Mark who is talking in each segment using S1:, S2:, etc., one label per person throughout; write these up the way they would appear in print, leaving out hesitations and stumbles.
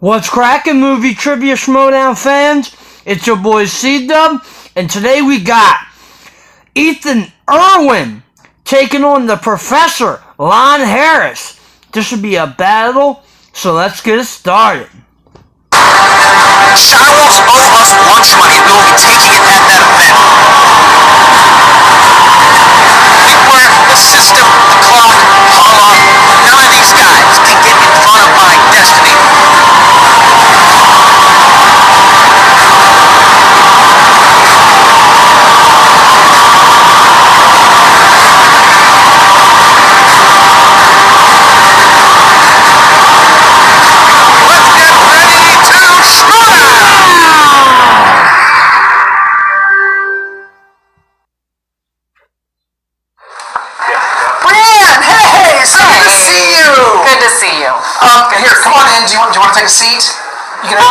S1: What's crackin', movie trivia Schmoedown fans? It's your boy C-Dub, and today we got Erwin taking on the Professor, Lon Harris. This should be a battle, so let's get it started.
S2: Star Wars owes us lunch money. We will be taking it at that event. We work the system, the clock, Allah. None of these guys can get in front of my destiny. Here, come on in. Do you want to take a seat? You can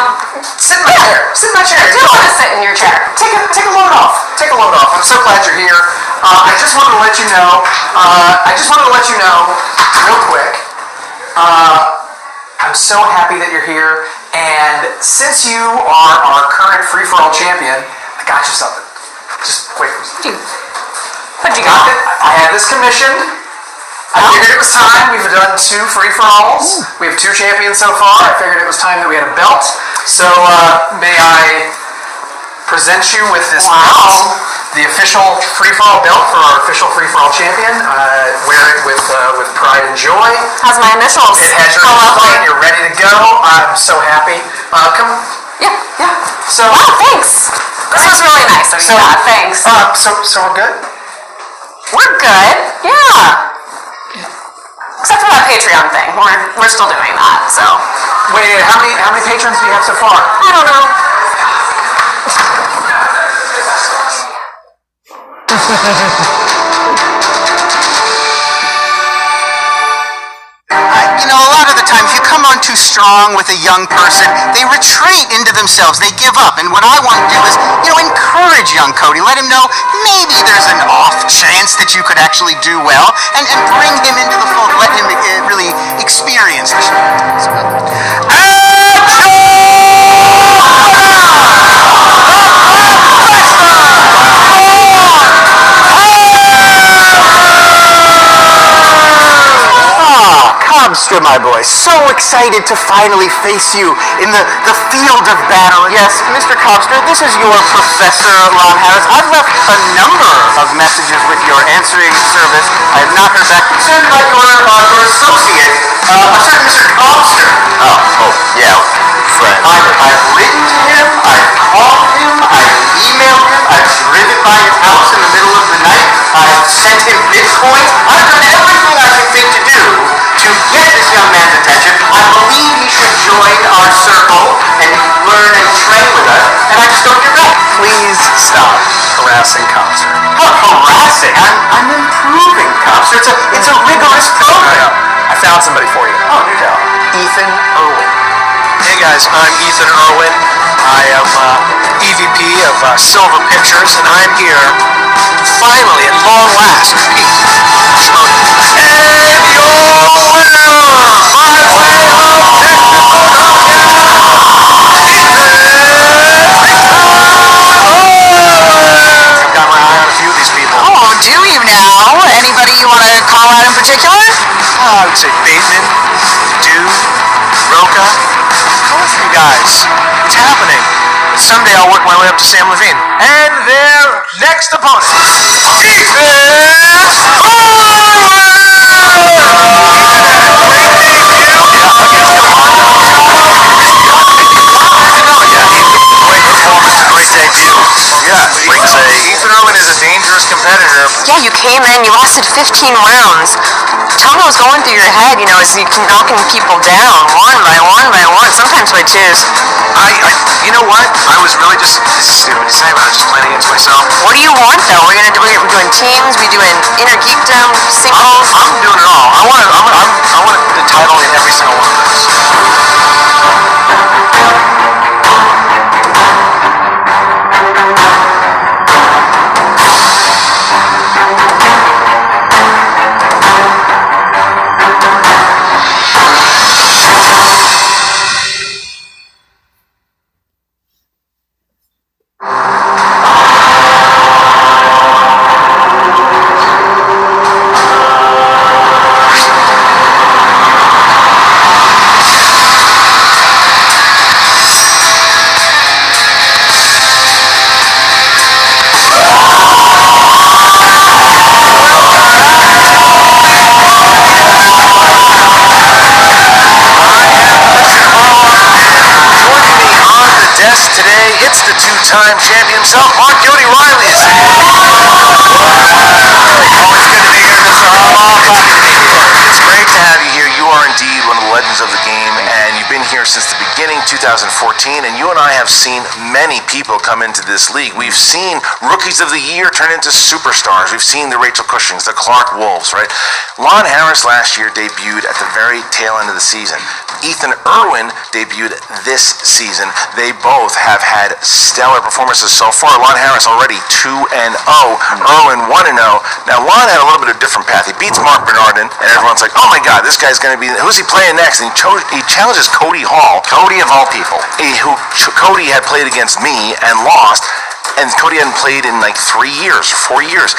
S2: sit in my chair. Sit in my chair.
S3: I do want to sit in your chair.
S2: Take a load off. Take a load off. I'm so glad you're here. I just wanted to let you know. Real quick. I'm so happy that you're here. And since you are our current free-for-all champion, I got you something. Just quick.
S3: What'd you got?
S2: I had this commissioned. I figured it was time. We've done 2 free-for-alls. We have 2 champions so far. I figured it was time that we had a belt. So may I present you with this belt, the official free-for-all belt for our official free-for-all champion. Wear it with pride and joy.
S3: Has my initials.
S2: It has your initials on it. You're ready to go. I'm so happy. Come.
S3: Yeah.
S2: So.
S3: Wow, thanks. This was really nice of you. Thanks.
S2: So we're good.
S3: We're good. Yeah. Except for that Patreon thing. We're still doing that, so.
S2: Wait, how many patrons do you have so far?
S3: I don't know.
S2: A lot of the time, if you come on too strong with a young person, they retreat into themselves. They give up. And what I want to do is, encourage young Cody. Let him know maybe there's an off chance that you could actually do well, and bring him into the fold. Let him really experience the show. Cobster, my boy, so excited to finally face you in the field of battle. Yes, Mr. Cobster, this is your Professor Lon Harris. I've left a number of messages with your answering service. I have not heard back. Sent by your associate, a certain Mr. Cobster. Oh, yeah, friend. I've written to him, I've called him, I've emailed him, I've driven by his house in the middle of the night, I've sent him Bitcoin. I've done everything I can think to do to get this young man's attention. I believe he should join our circle and learn and train with us, and I just don't hear back. Please stop harassing Cobster. Harassing? I'm improving, Cobster. It's a rigorous program. I found somebody for you. Oh, do tell. Ethan Erwin. Hey guys, I'm Ethan Erwin. I am EVP of Silver Pictures, and I'm here finally, at long last, to compete. And your winner, by way of technical knockout, I've got my eye on a few of these people.
S3: Oh, do you now? Anybody you want to call out in particular?
S2: I would say Bateman, Dude, Roca. All of you guys. It's happening. Someday I'll work my way up to Sam Levine. And their next opponent, Ethan Erwin is a dangerous competitor.
S3: Yeah, you came in, you lasted 15 rounds. Tell me what's going through your head, as you keep knocking people down, one by one, sometimes by twos.
S2: You know what? I was really just, this is stupid to say, but I was just playing against myself.
S3: What do you want, though? We're doing teams, we doing inner geekdom, singles?
S2: I'm doing it all. I want the title in every single one of those. So, Mark Jody Riley is here. Always good to be here, Mr. Harbaugh. It's great to have you here. You are indeed one of the legends of the game, and you've been here since the beginning, 2014, and you and I have seen many people come into this league. We've seen rookies of the year turn into superstars. We've seen the Rachel Cushings, the Clark Wolves, right? Lon Harris last year debuted at the very tail end of the season. Ethan Erwin debuted this season. They both have had stellar performances so far. Lon Harris already 2-0, Erwin 1-0. Now Lon had a little bit of a different path. He beats Mark Bernardin, and everyone's like, oh my God, this guy's going to be, who's he playing next? And he challenges Cody Hall. Cody of all people. Cody had played against me and lost, and Cody hadn't played in like 3 years, 4 years.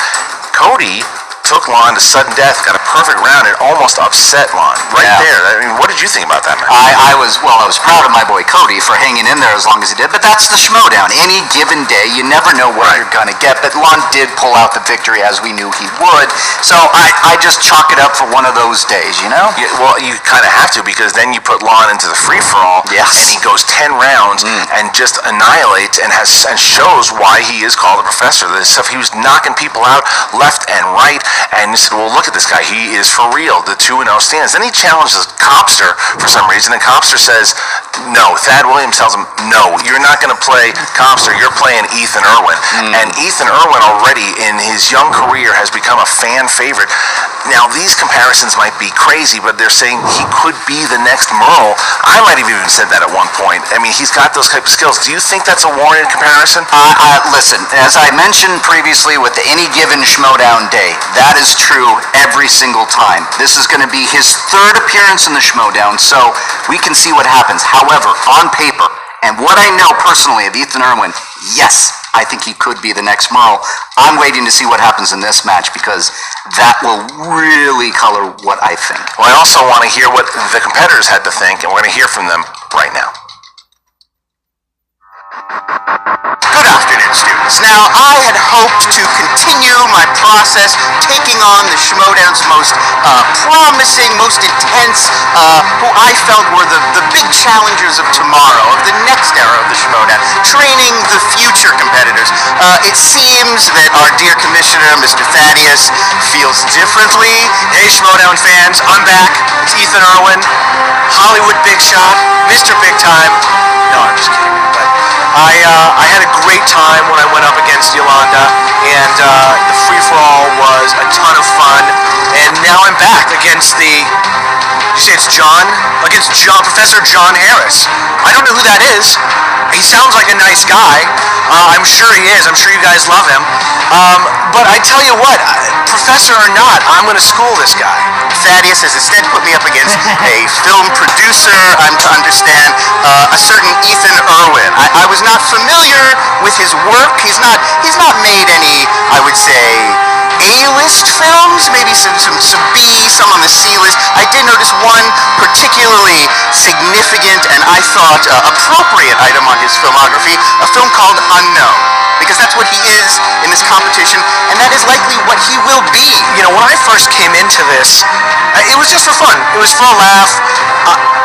S2: Cody took Lon to sudden death, got a perfect round, and almost upset Lon there. I mean, what did you think about that match?
S4: I was proud of my boy Cody for hanging in there as long as he did, but that's the Schmoedown. Any given day, you never know what you're going to get, but Lon did pull out the victory as we knew he would, so I just chalk it up for one of those days, you know?
S2: Yeah, well, you kind of have to, because then you put Lon into the free-for-all, and he goes 10 rounds and just annihilates and shows why he is called a professor. The stuff he was knocking people out left and right, and you said, well, look at this guy. He is for real. The 2-0 stands. Then he challenges Copster for some reason, and Copster says, no. Thad Williams tells him, no, you're not going to play Copster. You're playing Ethan Erwin. And Ethan Erwin already in his young career has become a fan favorite. Now, these comparisons might be crazy, but they're saying he could be the next Merle. I might have even said that at one point. I mean, he's got those type of skills. Do you think that's a warranted comparison?
S4: Listen, as I mentioned previously with any given Schmoedown day, that is true every single time. This is going to be his 3rd appearance in the Schmoedown, so we can see what happens. However, on paper, and what I know personally of Ethan Erwin, yes, I think he could be the next Merle. I'm waiting to see what happens in this match, because that will really color what I think.
S2: Well, I also want to hear what the competitors had to think, and we're going to hear from them right now. Good afternoon, students. Now, I had hoped to continue my process taking on the Schmoedown's most promising, most intense, who I felt were the big challengers of tomorrow, of the next era of the Schmoedown, training the future competitors. It seems that our dear commissioner, Mr. Thaddeus, feels differently. Hey, Schmoedown fans, I'm back. It's Ethan Erwin, Hollywood Big Shot, Mr. Big Time. No, I'm just kidding. But I had a great time when I went up against Yolanda, and the free-for-all was a ton of fun. And now I'm back against you say it's John? Against Professor John Harris. I don't know who that is. He sounds like a nice guy. I'm sure he is. I'm sure you guys love him. But I tell you what, professor or not, I'm going to school this guy. Thaddeus has instead put me up against a film producer, I'm to understand, a certain Ethan Erwin. I was not familiar with his work. He's not made any, I would say, A-list films, maybe some B, some on the C-list. I did notice one particularly significant and I thought appropriate item on his filmography, a film called Unknown, because that's what he is in this competition, and that is likely what he will be. You know, when I first came into this, it was just for fun. It was for a laugh.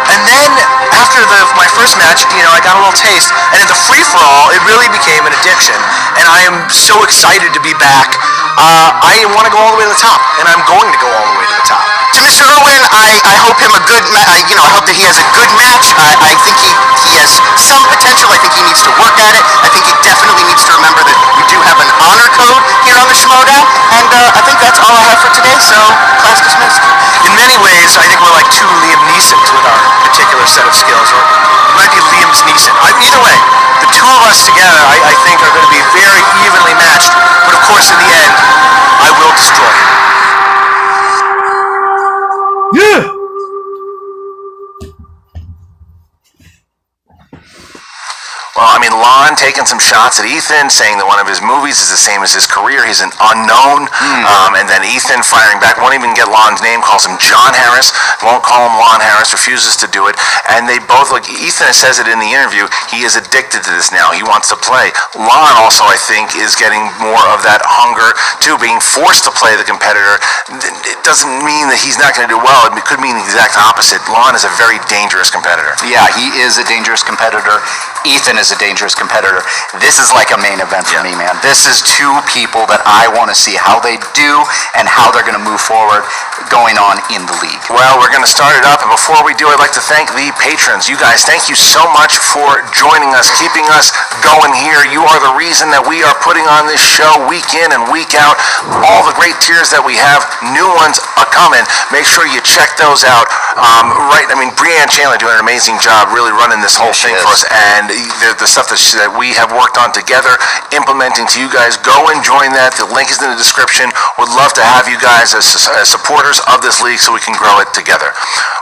S2: And then after my first match, you know, I got a little taste, and at the free-for-all, it really became an addiction. And I am so excited to be back. I want to go all the way to the top, and I'm going to go all the way to the top. To Mr. Erwin, I hope him a good, I hope that he has a good match. I think he has some potential. I think he needs to work at it. I think he definitely needs to remember that we do have an honor code here on the Schmoedown, and I think that's all I have for today, so class dismissed. In many ways, I think we're like two Liam Neesons with our particular set of skills, or it might be Liam's Neeson. Either way, the two of us together, I think, are going to be very evenly matched, but of course, in the end, I will destroy him.
S1: Yeah!
S2: Well, I mean, Lon taking some shots at Ethan, saying that one of his movies is the same as his career. He's an unknown. And then Ethan firing back, won't even get Lon's name, calls him John Harris, won't call him Lon Harris, refuses to do it. And they both, like Ethan says it in the interview, he is addicted to this now. He wants to play. Lon also, I think, is getting more of that hunger, too, being forced to play the competitor. It doesn't mean that he's not going to do well. It could mean the exact opposite. Lon is a very dangerous competitor.
S4: Yeah, he is a dangerous competitor. Ethan is a dangerous competitor. This is like a main event for me, man. This is two people that I want to see how they do and how they're going to move forward going on in the league.
S5: Well, we're going to start it up, and before we do, I'd like to thank the patrons. You guys, thank you so much for joining us, keeping us going here. You are the reason that we are putting on this show week in and week out. All the great tiers that we have, new ones are coming. Make sure you check those out. Brianne Chandler doing an amazing job really running this whole thing for us, and the stuff that we have worked on together, implementing to you guys. Go and join that. The link is in the description. Would love to have you guys as supporters of this league so we can grow it together.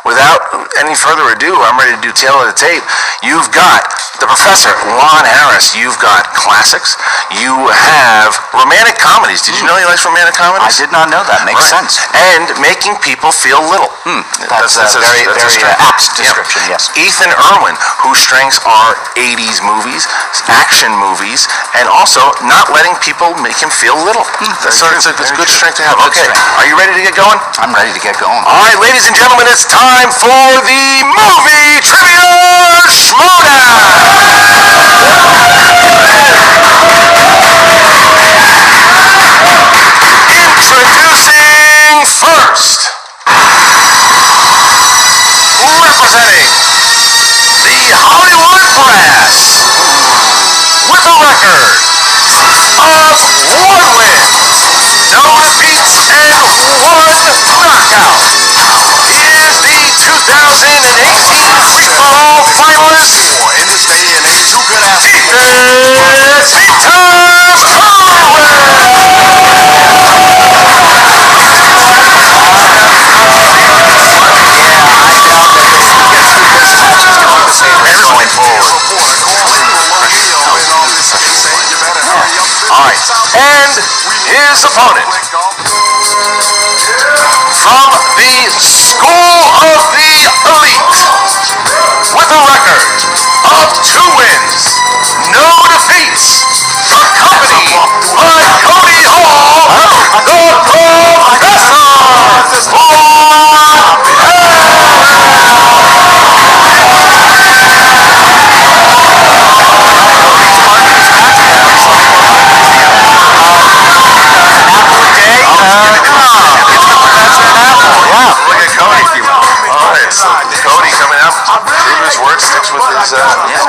S5: Without any further ado, I'm ready to do tail of the tape. You've got the Professor, Lon Harris. You've got classics. You have romantic comedies. Did you know he likes romantic comedies?
S4: I did not know that. Makes sense.
S5: And making people feel little.
S4: That's a very apt description, yes.
S5: Ethan Erwin, whose strengths are 80s movies, action movies, and also not letting people make him feel little. It's a good strength to have. Okay, are you ready to get going?
S4: I'm ready to get going.
S5: All right, ladies and gentlemen, it's time for the Movie Trivia Schmoedown! Introducing first, representing the Hollywood Brass, with a record of 1 win, no defeats, and 1 knockout. He is the 2018 Free-For-All finalist.
S6: In this day and age, who could ask for
S5: Alright, and his opponent, from the School of the Elite, with a record of 2 wins, no defeats, accompanied by Cody Hall, the Professor, Cody coming out, prove his word, sticks with his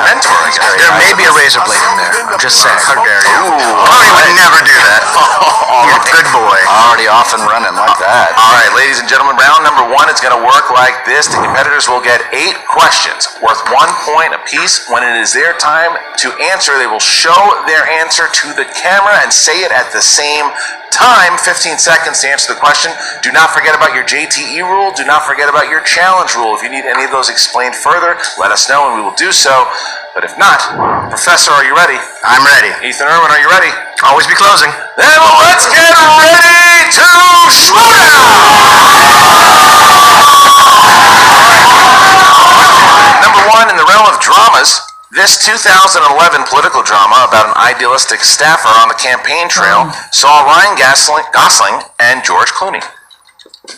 S5: mentor, I guess.
S6: There may be a razor blade in there. I'm just saying.
S5: How dare you?
S6: Cody would never do that. You're a good boy.
S4: Already off and running like that.
S5: All right, ladies and gentlemen, round number 1 is going to work like this. The competitors will get 8 questions worth 1 point apiece. When it is their time to answer, they will show their answer to the camera and say it at the same time, 15 seconds to answer the question. Do not forget about your JTE rule. Do not forget about your challenge rule. If you need any of those explained further, let us know and we will do so. But if not, Professor, are you ready?
S6: I'm ready.
S5: Ethan Erwin, are you ready?
S6: Always be closing.
S5: Then let's get ready to Schmoedown! Number 1, in the realm of dramas, this 2011 political drama about an idealistic staffer on the campaign trail saw Ryan Gosling and George Clooney.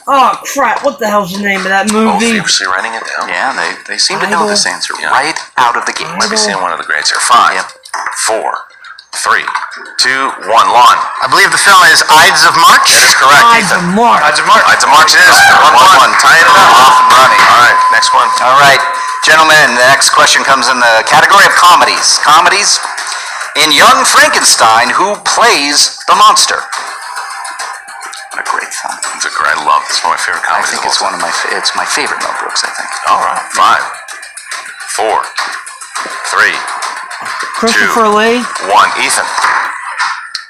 S1: Oh crap! What the hell's the name of that
S5: Oh,
S1: movie?
S5: feverishly writing it down.
S4: Yeah, they seem to know this answer
S5: Yeah.
S4: right out of the gate.
S5: Might be seeing one of the grades here. 5,
S4: Yep.
S5: 4, 3, 2, 1. Lon.
S6: I believe the film is Ides of March.
S5: That is correct,
S1: Ides
S5: Ethan.
S1: of March.
S5: Ides of March. Ides of March it is. 1-1. Tying it up.
S4: Off and running.
S5: All right, next one.
S4: All right, gentlemen, the next question comes in the category of comedies. Comedies. In Young Frankenstein, who plays the monster? What a great film.
S5: I love this. One of my favorite
S4: I
S5: comedies.
S4: think it's it's my favorite Mel Brooks, I think.
S5: All right. 5, 4, 3,
S1: Christopher Lee.
S5: 1. Ethan.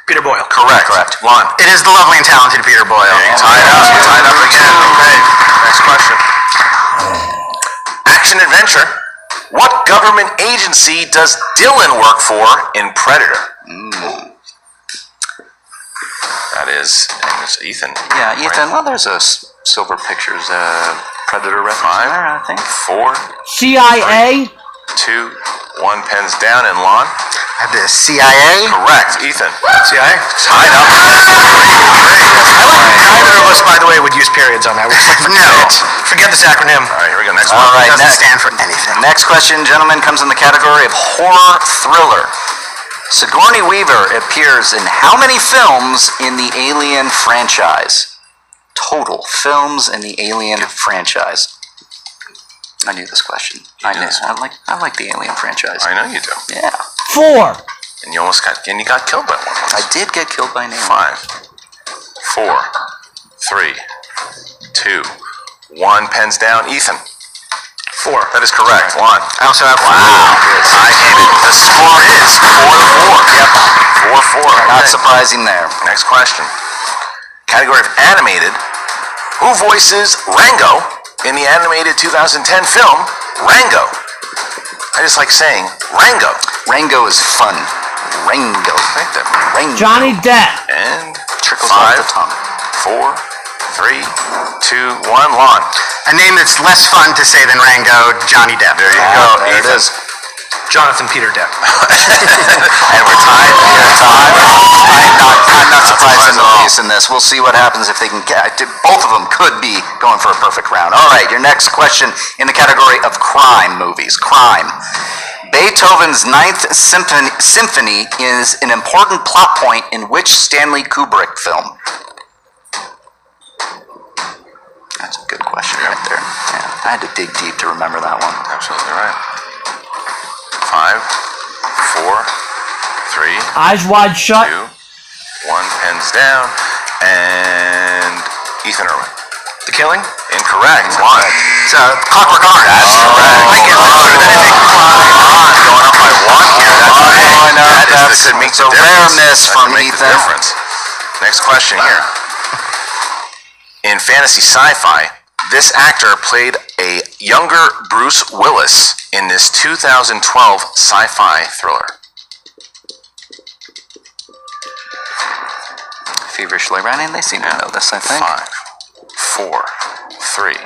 S6: Peter Boyle.
S5: Correct. Lon.
S6: It is the lovely and talented Peter Boyle.
S5: Tied up again. Okay. Next question. Action adventure. What government agency does Dylan work for in Predator? That is Ethan.
S4: Yeah, Ethan.
S5: Right?
S4: Well, there's a Silver Pictures Predator reference
S5: 5,
S4: there, I think.
S5: 4,
S1: CIA.
S5: 2, 1. Pens down and Lon.
S6: I have the CIA.
S5: Correct. Ethan.
S6: CIA.
S5: Tied up.
S6: Neither of us, by the way, would use periods on that. We're just like, forget this acronym.
S5: All right, here we go. Next
S4: All
S5: one.
S4: right,
S6: It doesn't
S4: next.
S6: stand for anything.
S4: Next question, gentlemen, comes in the category of horror thriller. Sigourney Weaver appears in how many films in the Alien franchise? Total films in the Alien franchise. I knew this question. I like the Alien franchise.
S5: I know you do.
S4: Yeah.
S1: 4.
S5: And you got killed by one once.
S4: I did get killed by an alien.
S5: 5, 4, 3, 2, 1. Pens down. Ethan. 4. That is correct. Lon.
S2: I also have
S5: Wow. I hate it. The score is 4-4. Yep. 4-4.
S4: Not surprising there.
S5: Next question. Category of animated. Who voices Rango in the animated 2010 film Rango? I just like saying Rango.
S4: Rango is fun. Rango. Rango.
S1: Johnny Depp.
S5: And
S4: Trickles off
S5: 5,
S4: the tongue.
S5: 4, 3, 2, 1. Lon.
S2: a name that's less fun to say than Rango, Johnny Depp.
S5: There you go.
S4: There it
S5: Ethan.
S4: is.
S2: Jonathan Peter Depp.
S5: And we're tied.
S4: I'm not surprised in the least in this. We'll see what happens if they can get. Both of them could be going for a perfect round. All right, your next question in the category of crime movies. Crime. Beethoven's Ninth Symphony is an important plot point in which Stanley Kubrick film? That's a good question right there. Yeah, I had to dig deep to remember that one.
S5: Absolutely right. 5, 4, 3,
S1: Eyes wide
S5: 2,
S1: shut.
S5: 1. Pens down. And Ethan Erwin.
S2: The Killing?
S5: Incorrect. Lon.
S2: It's Clockwork Orange.
S5: That's correct.
S2: I get
S5: Lon going up by 1 here. That's it. Makes
S4: a rare miss
S5: That
S4: from
S5: can make the
S4: Ethan.
S5: difference. Next question here. In fantasy sci-fi, this actor played a younger Bruce Willis in this 2012 sci-fi thriller.
S4: Feverishly running, they seem to know this, I think.
S5: 5, 4, 3, 2.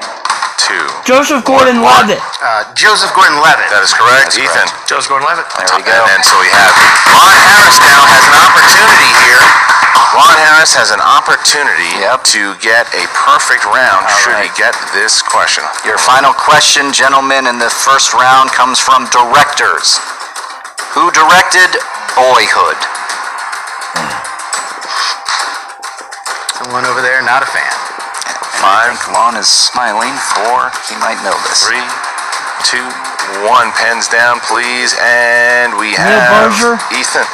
S1: Joseph Gordon-Levitt.
S2: Joseph Gordon-Levitt.
S5: That is correct.
S4: That's
S5: Ethan.
S4: correct.
S2: Joseph Gordon-Levitt.
S4: There we go.
S5: And so we have Ron Harris now has an opportunity here. Ron Harris has an opportunity to get a perfect round should he get this question.
S4: Your final question, gentlemen, in the first round comes from directors. Who directed Boyhood?
S2: Someone over there, not a fan.
S5: 5,
S4: I think Lon is smiling. 4, he might know this.
S5: 3, 2, 1. Pens down, please. And we
S1: Neil
S5: have
S1: Berger.
S5: Ethan.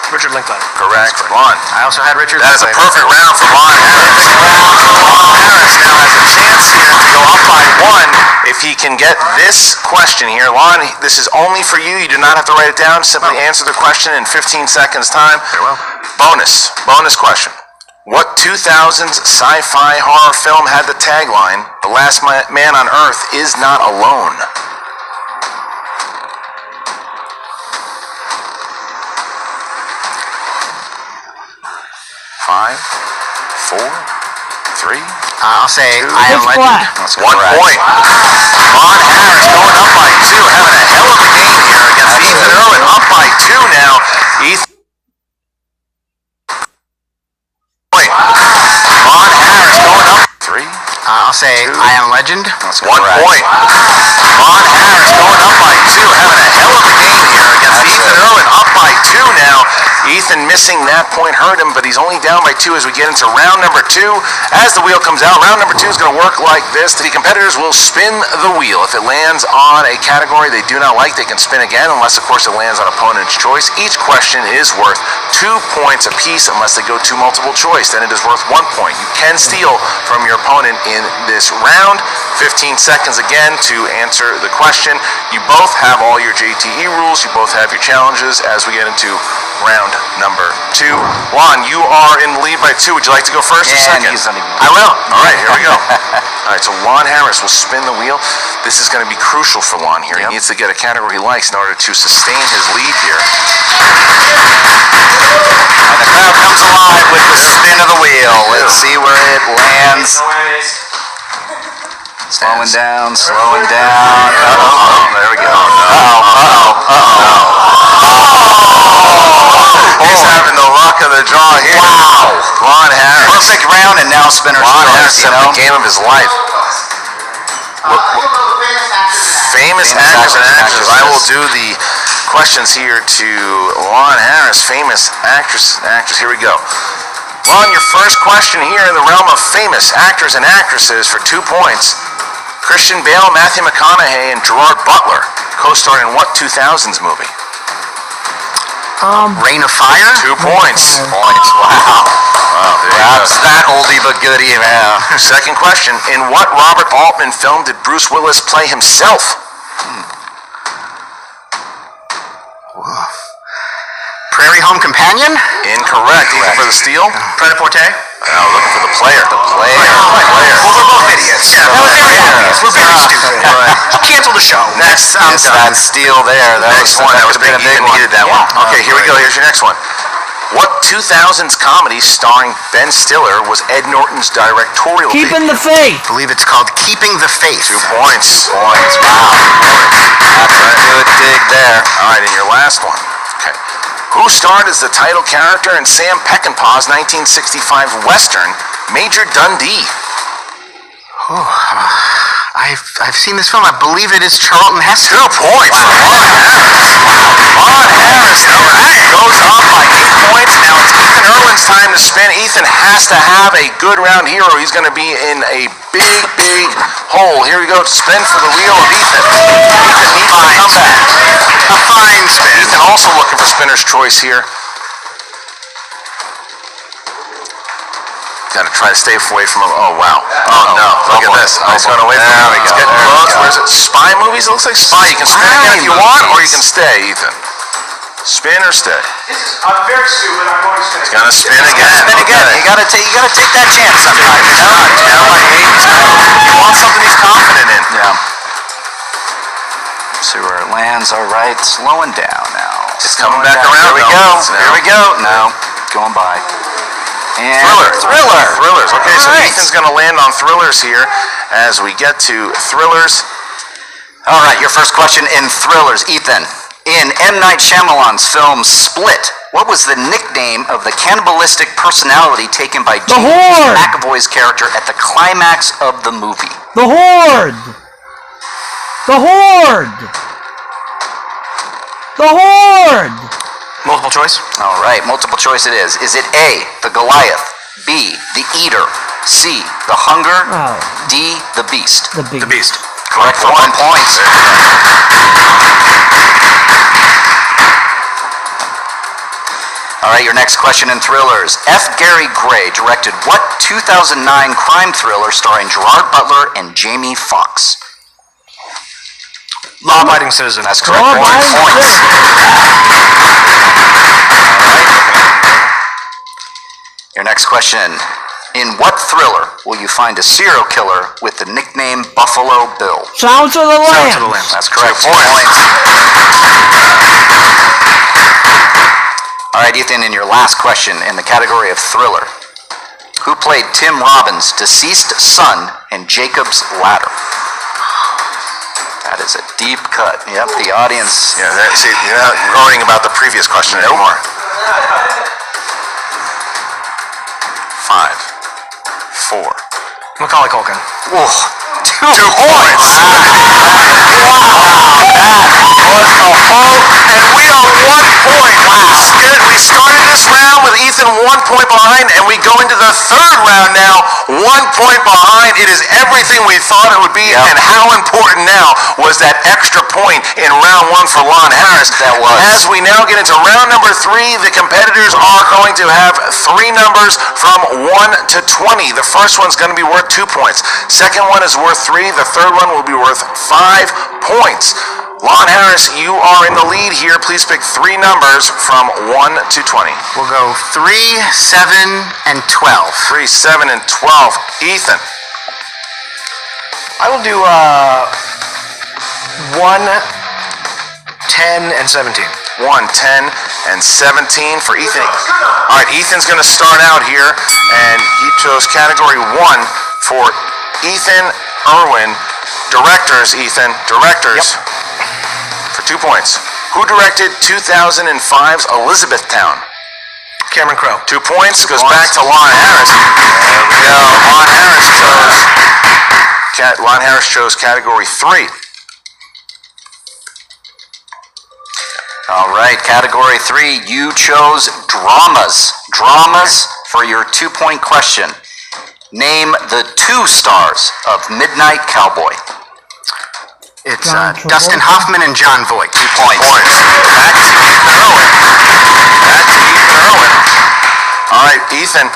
S2: Richard Linklater.
S5: Correct. Lon.
S2: I also had Richard
S5: That is a
S2: Linklater.
S5: perfect round for Ron Harris. Ron Harris now has a chance here to go up by 1 if he can get this question here. Lon, this is only for you. You do not have to write it down. Simply answer the question in 15 seconds time.
S2: Very well.
S5: Bonus question. What 2000s sci-fi horror film had the tagline, "The last man on Earth is not alone"? Five, 4, 3.
S2: I'll say I Am
S1: Pitch
S2: Legend.
S1: Black.
S4: That's
S5: 1
S4: correct.
S5: point. Ron Harris going up by 2, having a hell of a game here against Ethan Erwin. Up by 2 now. Ethan. Point. Ron Harris going up 3.
S2: I'll say I Am Legend.
S4: That's
S5: 1
S4: correct.
S5: point. Ron Harris going up by 2, having a hell of a game here against Ethan Erwin. Up by 2 now. Ethan missing that point hurt him, but he's only down by 2 as we get into round number 2. As the wheel comes out, round number 2 is going to work like this. The competitors will spin the wheel. If it lands on a category they do not like, they can spin again, unless, of course, it lands on opponent's choice. Each question is worth 2 points apiece unless they go to multiple choice. Then it is worth 1 point. You can steal from your opponent in this round. 15 seconds again to answer the question. You both have all your JTE rules. You both have your challenges as we get into round number 2. Lon, you are in the lead by 2. Would you like to go first or
S4: And
S5: second?
S4: he's not even-
S5: I will. All right, here we go. All right, so Lon Harris will spin the wheel. This is going to be crucial for Lon here. He needs to get a category he likes in order to sustain his lead here.
S4: And the crowd comes alive with the spin of the wheel. Let's see where it lands. Slowing down, slowing down.
S5: There we go. He's having the luck of the draw here.
S4: Wow.
S5: Lon Harris.
S4: Perfect round, and now spinner's
S5: Ron
S4: choice,
S5: Harris
S4: you
S5: having
S4: know.
S5: the game of his life. Famous actors and actresses. I will do the questions here to Lon Harris. Famous actors and actresses. Here we go. Lon, your first question here in the realm of famous actors and actresses for 2 points. Christian Bale, Matthew McConaughey, and Gerard Butler co-starred in what 2000s movie?
S2: Reign of Fire?
S5: 2 points.
S2: Points. Wow. Perhaps that oldie but goodie, man.
S5: Second question. In what Robert Altman film did Bruce Willis play himself?
S2: Prairie Home Companion?
S5: Incorrect. Even for the steal?
S2: Pret-a-Porter?
S5: No, looking for the player.
S2: The player. Well, we're both idiots. Yeah, that was very obvious. We're very stupid. Cancel the show.
S5: Next,
S2: that steal there. That
S5: next one. That was big. Ethan needed that one. Okay, here we go. Here's your next one. What 2000s comedy starring Ben Stiller was Ed Norton's directorial
S1: Keeping
S5: debut?
S1: the faith.
S2: I believe it's called Keeping the Faith.
S5: 2 points.
S2: Wow. That's a good dig there.
S5: All right, and your last one. Okay. Who starred as the title character in Sam Peckinpah's 1965 Western, Major Dundee?
S2: I've seen this film. I believe it is Charlton Heston.
S5: 2 points. Lon Harris. Lon Harris. Now that goes up by 8 points. Now it's Ethan Erwin's time to spin. Ethan has to have a good round here or he's going to be in a big, big hole. Here we go. Spin for the wheel of Ethan. Ethan needs to come back.
S2: A fine spin.
S5: Ethan also looking for spinner's choice here. Got to try to stay away from him. Oh, wow. Oh, no. Look at this. Oh, he's going away from him.
S2: There we
S5: He's
S2: go.
S5: getting close. Where is it? Spy movies? It looks like spy. You can spin again if you want, or you can stay, Ethan. Spin or stay?
S6: I'm very stupid. I'm going to stay.
S5: He's going to spin again.
S2: Spin again.
S5: Okay.
S2: You gotta take that chance sometimes.
S5: He's not. Down by 8. He wants something he's confident in.
S2: Yeah. See where it lands. All right, slowing down now.
S5: It's coming back around.
S2: Here we go. Here we go. No, going by. And
S5: Thrillers. Okay, so
S2: All right.
S5: Ethan's going to land on thrillers here as we get to thrillers.
S2: All right, your first question in thrillers, Ethan. In M. Night Shyamalan's film Split, what was the nickname of the cannibalistic personality taken by James
S1: Horde.
S2: McAvoy's character at the climax of the movie?
S1: The Horde. The Horde. The Horde.
S2: Multiple choice? All right, multiple choice it is. Is it A, the Goliath, B, the Eater, C, the Hunger,
S1: Oh.
S2: D, the Beast?
S1: The big.
S2: Beast. Correct for 1 point. All right, your next question in thrillers. F. Gary Gray directed what 2009 crime thriller starring Gerard Butler and Jamie Foxx? Law-abiding citizen. That's correct.
S1: Law-abiding
S2: 1 point. Your next question. In what thriller will you find a serial killer with the nickname Buffalo Bill?
S1: Sounds of the Lamb.
S2: That's correct. 2 points. All right, Ethan, in your last question in the category of thriller. Who played Tim Robbins' deceased son in Jacob's Ladder? That is a deep cut. Yep, the audience.
S5: Yeah, see, you're not worrying about the previous question anymore. 5, 4.
S2: Macaulay Culkin. Whoa. 2
S5: points. And we are 1 point. We started this round with Ethan 1 point behind, and we go into the third round now 1 point behind. It is everything we thought it would be, and how important now was that extra point in round 1 for Lon Harris.
S2: That was.
S5: As we now get into round number 3, the competitors are going to have 3 numbers from 1 to 20. The first one's going to be worth 2 points. Second one is worth 3. The third one will be worth 5 points. Lon Harris, you are in the lead here. Please pick 3 numbers from 1 to 20.
S2: We'll go 3, 7, and 12.
S5: 3, 7, and 12. Ethan.
S7: I will do 1, 10, and 17.
S5: 1, 10, and 17 for Ethan. All right, Ethan's going to start out here, and he chose category 1 for Ethan Erwin. Directors, Ethan. Directors.
S7: Yep.
S5: For 2 points. Who directed 2005's Elizabethtown?
S7: Cameron Crowe.
S5: 2 points. Goes back to Lon Harris. There we go. Lon Harris chose category 3.
S4: All right, category 3, you chose dramas. Dramas for your 2-point question. Name the 2 stars of Midnight Cowboy.
S2: It's
S1: John Travolta.
S2: Dustin Hoffman and John Voight.
S4: 2 points.
S5: That's Ethan Erwin. That's Ethan Erwin. All right, Ethan,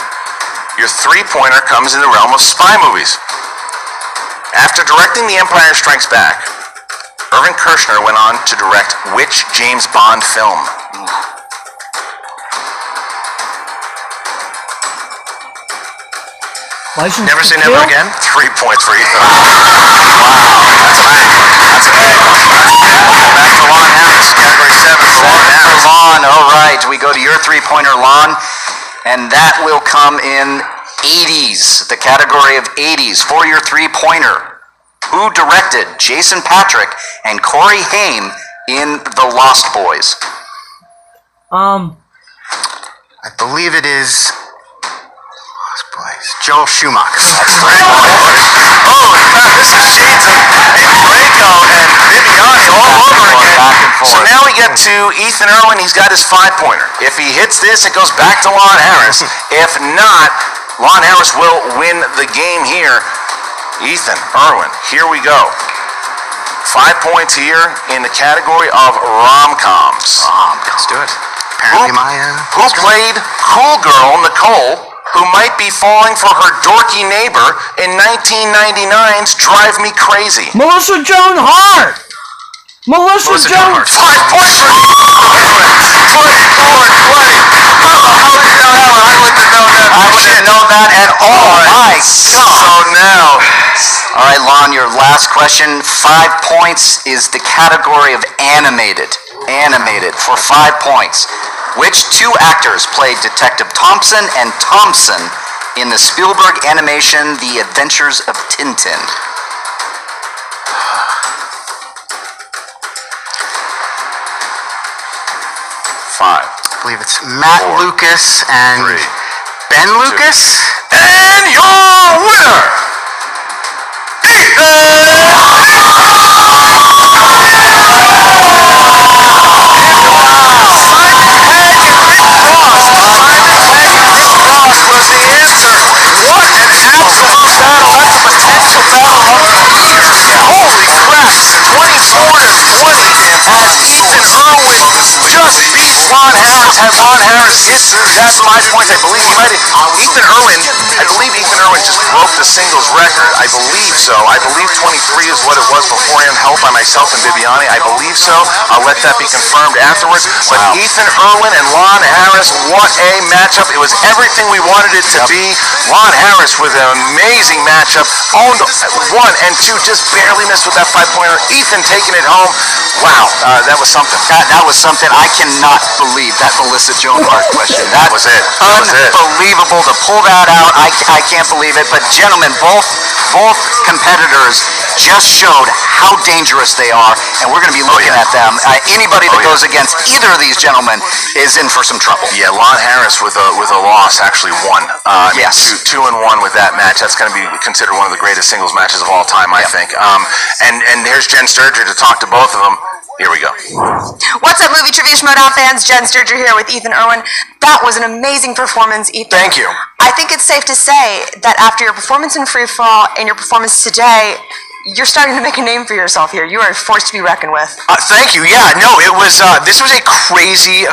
S5: your 3-pointer comes in the realm of spy movies. After directing The Empire Strikes Back, Erwin Kershner went on to direct which James Bond film?
S1: License
S7: Never
S1: to
S7: say
S1: Kill?
S7: never again.
S5: 3 points for Ethan. Wow, that's big. That's big. Back to Lon Harris, category 7 for Lon Harris.
S4: Lon, all right, we go to your 3-pointer, Lon, and that will come in 80s, the category of 80s for your 3-pointer. Who directed Jason Patrick and Corey Haim in The Lost Boys?
S2: I believe it is Lost Boys. Joel Schumacher.
S4: That's 3 points.
S5: Oh, this is shades of Draco and Viviani all over again.
S4: Back and forth.
S5: So now we get to Ethan Erwin. He's got his 5-pointer. If he hits this, it goes back to Lon Harris. If not, Lon Harris will win the game here. Ethan Erwin, here we go. 5 points here in the category of rom-coms.
S2: Let's do it. Apparently
S5: Who played Cool Girl Nicole, who might be falling for her dorky neighbor in 1999's Drive Me Crazy?
S1: Melissa Joan Hart! Melissa Joan
S5: 5 points for Ethan Erwin. Play. How would you know that one? I wouldn't have known that.
S4: I wouldn't know that at all. My God.
S5: So now,
S4: All right, Lon, your last question. 5 points is the category of animated. Animated for 5 points. Which 2 actors played Detective Thompson and Thompson in the Spielberg animation The Adventures of Tintin?
S2: I believe it's Matt
S5: 4,
S2: Lucas and
S5: 3,
S2: Ben Lucas.
S5: and your winner, was the answer. What an absolute battle. That's a potential battle of the year. Holy crap. 24 to 20 as Ethan Erwin just beat Lon Harris. Had Lon Harris hit that 5 points, I believe he might have. I believe Ethan Erwin just broke the singles record. I believe so. I believe 23 is what it was beforehand, held by myself and Viviani. I believe so. I'll let that be confirmed afterwards. But Ethan Erwin and Lon Harris, what a matchup. It was everything we wanted it to be. Lon Harris with an amazing matchup. Owned 1 and 2, just barely missed with that 5-pointer. Ethan taking it home. Wow, that was something.
S4: That was something. I cannot believe that Melissa Joan Hart question. That
S5: was it. That was it.
S4: Unbelievable to pull that out. I can't believe it. But gentlemen, both competitors just showed how dangerous they are, and we're going to be looking at them. Anybody that goes against either of these gentlemen is in for some trouble.
S5: Yeah, Lon Harris with a loss actually won.
S4: Yes.
S5: 2-1 with that match. That's going to be considered one of the greatest singles matches of all time, I think. And here's Jen Sturger to talk to both of them. Here we go.
S3: What's up, movie trivia Schmoedown fans? Jen Sturger here with Ethan Erwin. That was an amazing performance, Ethan.
S7: Thank you.
S3: I think it's safe to say that after your performance in Free For All and your performance today, you're starting to make a name for yourself here. You are a force to be reckoned with.
S7: Thank you. Yeah, no, it was. This was a crazy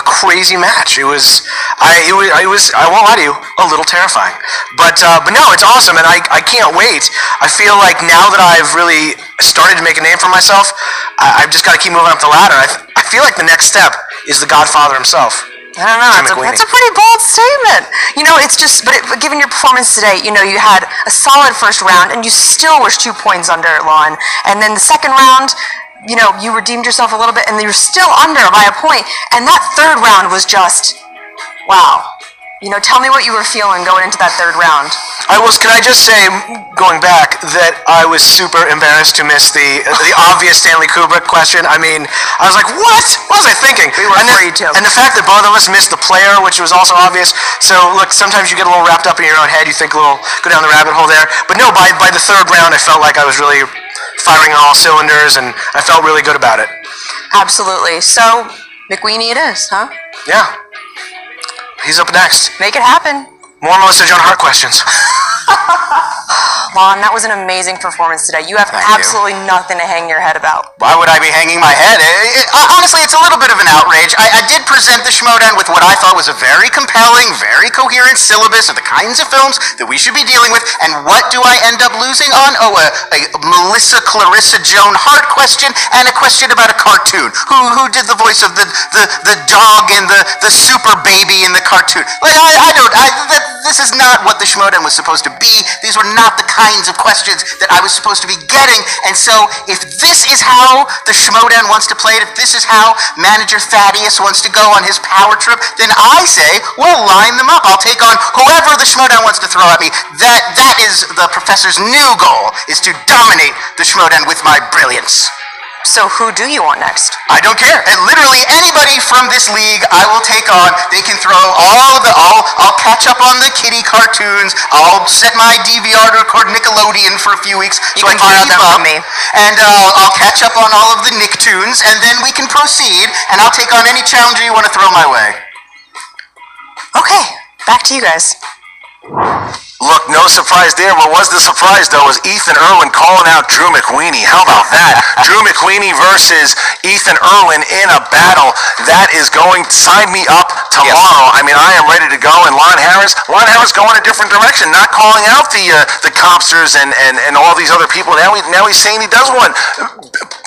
S7: match. It was. I won't lie to you, a little terrifying. But no, it's awesome, and I can't wait. I feel like now that I've really started to make a name for myself, I've just got to keep moving up the ladder. I feel like the next step is the Godfather himself.
S3: I don't know. That's a pretty bold statement. You know, it's just, but given your performance today, you know, you had a solid first round, and you still were 2 points under Lon. And then the second round, you know, you redeemed yourself a little bit, and you were still under by a point. And that third round was just, wow. You know, tell me what you were feeling going into that third round.
S7: Can I just say, going back, that I was super embarrassed to miss the obvious Stanley Kubrick question. I mean, I was like, what? What was I thinking?
S3: We were afraid to.
S7: And the fact that both of us missed the player, which was also obvious. So, look, sometimes you get a little wrapped up in your own head. You think a little, go down the rabbit hole there. But no, by the third round, I felt like I was really firing on all cylinders, and I felt really good about it.
S3: Absolutely. So, McWeenie it is, huh?
S7: Yeah. He's up next.
S3: Make it happen.
S7: More Melissa Joan Hart questions.
S3: Lon, that was an amazing performance today. You have
S2: Thank you.
S3: absolutely nothing to hang your head about.
S2: Why would I be hanging my head? Honestly, it's a little bit of an outrage. I did present the Schmoedown with what I thought was a very compelling, very coherent syllabus of the kinds of films that we should be dealing with. And what do I end up losing on? Oh, a Melissa Clarissa Joan Hart question and a question about a cartoon. Who did the voice of the dog and the super baby in the cartoon? Like, this is not what the Schmoedown was supposed to be. These were not the kinds of questions that I was supposed to be getting. And so, if this is how the Schmoedown wants to play it, if this is how Manager Thaddeus wants to go on his power trip, then I say, well, line them up. I'll take on whoever the Schmoedown wants to throw at me. That is the professor's new goal, is to dominate the Schmoedown with my brilliance.
S3: So who do you want next?
S2: I don't care. And literally anybody from this league I will take on. They can throw I'll catch up on the kiddie cartoons. I'll set my DVR to record Nickelodeon for a few weeks
S3: You
S2: so I
S3: can
S2: can
S3: borrow
S2: keep
S3: them
S2: up.
S3: from me.
S2: And I'll catch up on all of the Nicktoons, and then we can proceed, and I'll take on any challenger you want to throw my way.
S3: Okay, back to you guys.
S5: Look, no surprise there. What was the surprise, though, was Ethan Erwin calling out Drew McWeenie. How about that? Drew McWeenie versus Ethan Erwin in a battle. That is going, sign me up tomorrow. Yes. I mean, I am ready to go. And Lon Harris going a different direction, not calling out the Compsters and all these other people. Now he's saying he does one.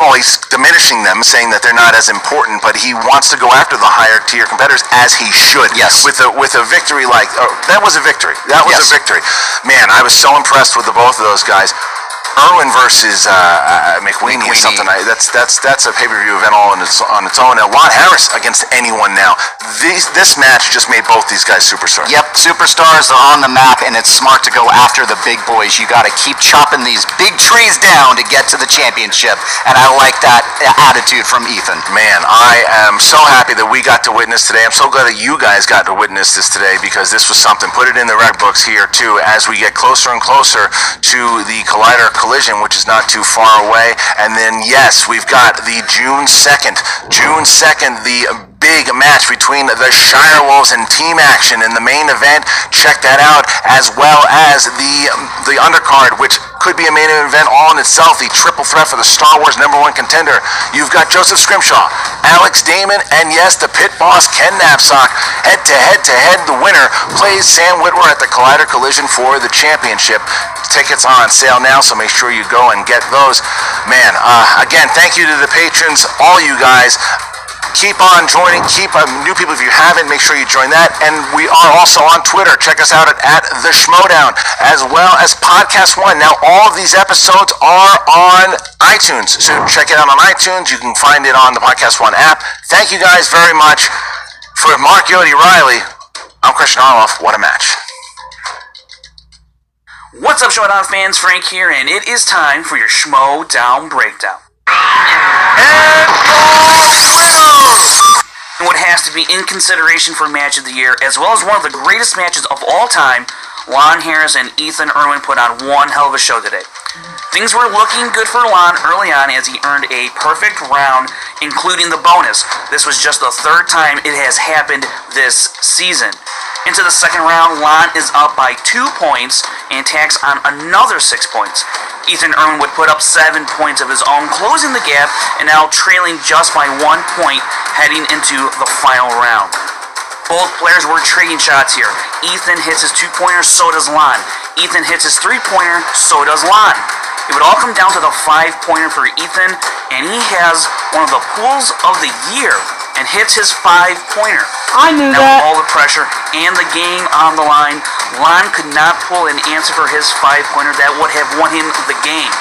S5: Well, he's diminishing them, saying that they're not as important, but he wants to go after the higher tier competitors, as he should.
S2: Yes.
S5: With a victory like, that was a victory. That was a victory. Man, I was so impressed with the both of those guys. Erwin versus McWeenie is something that's a pay-per-view event all on its own. Now, Lon Harris against anyone now. This match just made both these guys superstars.
S4: Yep, superstars are on the map, and it's smart to go after the big boys. You got to keep chopping these big trees down to get to the championship, and I like that attitude from Ethan.
S5: Man, I am so happy that we got to witness today. I'm so glad that you guys got to witness this today, because this was something. Put it in the rec books here too, as we get closer and closer to the Collider Collision, which is not too far away. And then, yes, we've got the June 2nd, the big match between the Shire Wolves and Team Action in the main event. Check that out, as well as the undercard, which could be a main event all in itself, the triple threat for the Star Wars #1 contender. You've got Joseph Scrimshaw, Alex Damon, and yes, the pit boss Ken Knapsack. Head to head, the winner plays Sam Whitwer at the Collider Collision for the championship. Tickets are on sale now, so make sure you go and get those. Man, again, thank you to the patrons, all you guys. Keep on joining. Keep new people, if you haven't, make sure you join that. And we are also on Twitter. Check us out at the Schmoedown, as well as Podcast One. Now, all of these episodes are on iTunes, so check it out on iTunes. You can find it on the Podcast One app. Thank you guys very much. For Mark Yodi Riley, I'm Christian Arloff. What a match.
S1: What's up, Schmoedown fans? Frank here, and it is time for your Schmoedown breakdown. What has to be in consideration for Match of the Year, as well as one of the greatest matches of all time, Lon Harris and Ethan Erwin put on one hell of a show today. Things were looking good for Lon early on, as he earned a perfect round, including the bonus. This was just the third time it has happened this season. Into the second round, Lon is up by 2 points and tacks on another 6 points. Ethan Erwin would put up 7 points of his own, closing the gap, and now trailing just by 1 point heading into the final round. Both players were trading shots here. Ethan hits his 2-pointer, so does Lon. Ethan hits his 3-pointer, so does Lon. It would all come down to the 5-pointer for Ethan, and he has one of the pulls of the year and hits his 5-pointer. I knew now, that. With all the pressure and the game on the line, Lon could not pull an answer for his 5-pointer that would have won him the game.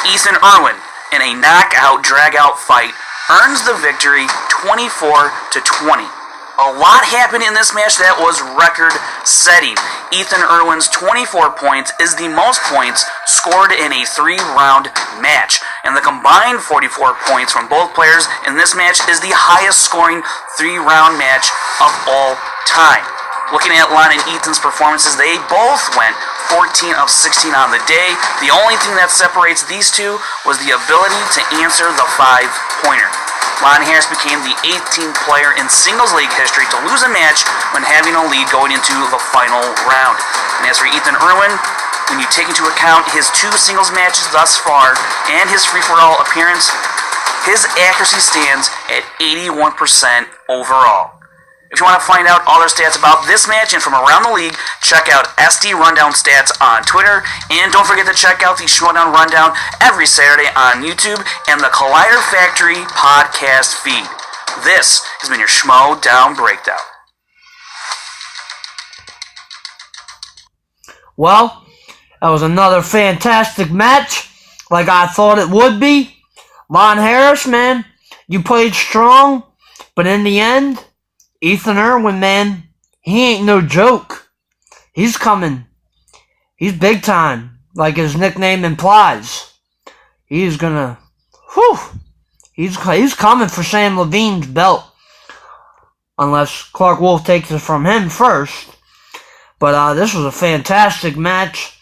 S1: Ethan Erwin, in a knockout, drag-out fight, earns the victory 24-20. A lot happened in this match that was record-setting. Ethan Erwin's 24 points is the most points scored in a 3-round match, and the combined 44 points from both players in this match is the highest-scoring 3-round match of all time. Looking at Lon and Ethan's performances, they both went 14 of 16 on the day. The only thing that separates these two was the ability to answer the 5-pointer. Lon Harris became the 18th player in singles league history to lose a match when having a lead going into the final round. And as for Ethan Erwin, when you take into account his 2 singles matches thus far and his free-for-all appearance, his accuracy stands at 81% overall. If you want to find out other stats about this match and from around the league, check out SD Rundown Stats on Twitter. And don't forget to check out the Schmoedown Rundown every Saturday on YouTube and the Collider Factory podcast feed. This has been your Schmoedown Breakdown.
S8: Well, that was another fantastic match, like I thought it would be. Lon Harris, man, you played strong, but in the end, Ethan Erwin, man, he ain't no joke. He's coming. He's big time, like his nickname implies. He's gonna, he's coming for Sam Levine's belt. Unless Clark Wolf takes it from him first. But this was a fantastic match.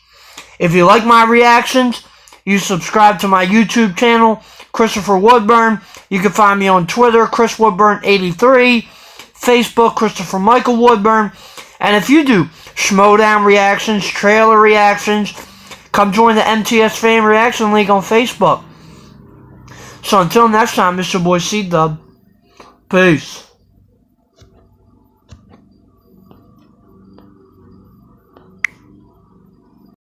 S8: If you like my reactions, you subscribe to my YouTube channel, Christopher Woodburn. You can find me on Twitter, Chris Woodburn83. Facebook, Christopher Michael Woodburn. And if you do Schmoedown reactions, trailer reactions, come join the MTS Fan Reaction League on Facebook. So until next time, Mr. Boy C-Dub. Peace.